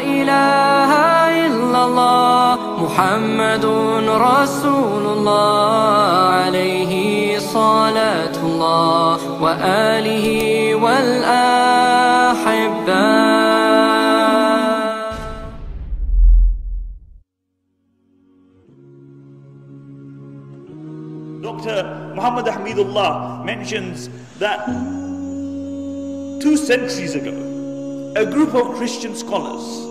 إله إلا الله محمد رسول الله عليه صلاة الله وآله والأحبة. Dr. Muhammad Hamidullah mentions that 2 centuries ago, a group of Christian scholars,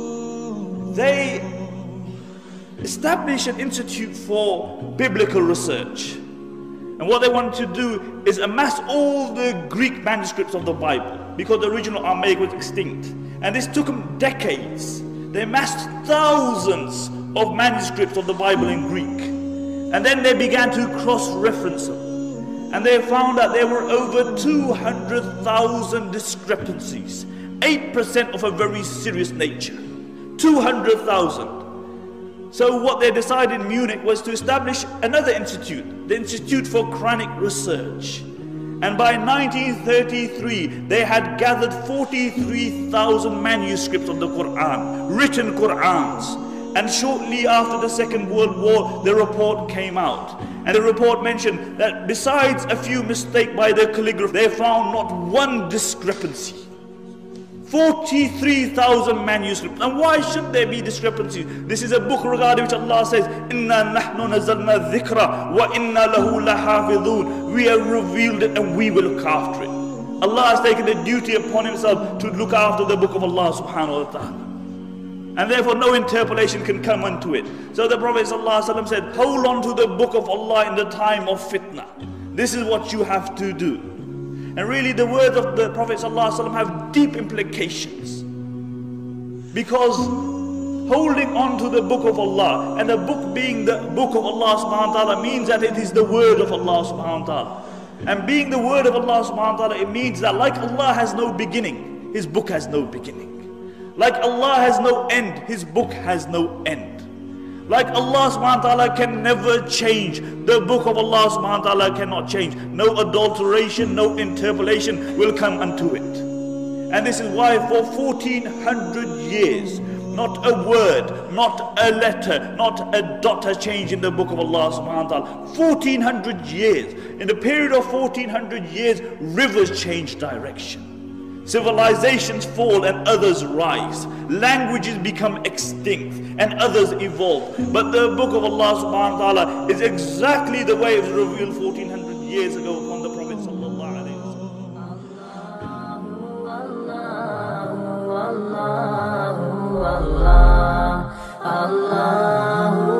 they established an institute for biblical research. And what they wanted to do is amass all the Greek manuscripts of the Bible, because the original Aramaic was extinct. And this took them decades. They amassed thousands of manuscripts of the Bible in Greek. And then they began to cross-reference them. And they found that there were over 200,000 discrepancies, 8% of a very serious nature. 200,000. So what they decided in Munich was to establish another institute, the Institute for Quranic Research. And by 1933, they had gathered 43,000 manuscripts of the Quran, written Qurans. And shortly after the Second World War, the report came out. And the report mentioned that besides a few mistakes by the calligraphy, they found not one discrepancy. 43,000 manuscripts. And why should there be discrepancies? This is a book regarding which Allah says, "Inna nahnu nazzalna dhikra wa inna lahu lahafidhun." We have revealed it and we will look after it. Allah has taken the duty upon Himself to look after the book of Allah subhanahu wa ta'ala. And therefore no interpolation can come unto it. So the Prophet ﷺ said, hold on to the book of Allah in the time of fitna. This is what you have to do. And really the words of the Prophet ﷺ have deep implications. Because holding on to the book of Allah, and the book being the book of Allah subhanahu wa ta'ala, means that it is the word of Allah subhanahu wa ta'ala. And being the word of Allah subhanahu wa ta'ala, it means that like Allah has no beginning, His book has no beginning. Like Allah has no end, His book has no end. Like Allah subhanahu wa ta'ala can never change, the book of Allah subhanahu wa ta'ala cannot change. No adulteration, no interpolation will come unto it. And this is why for 1400 years, not a word, not a letter, not a dot has changed in the book of Allah subhanahu wa ta'ala. 1400 years. In the period of 1400 years, rivers change direction. Civilizations fall and others rise. Languages become extinct and others evolve. But the book of Allah subhanahu wa ta'ala is exactly the way it was revealed 1400 years ago upon the Prophet sallallahu alayhi wa sallam. Allah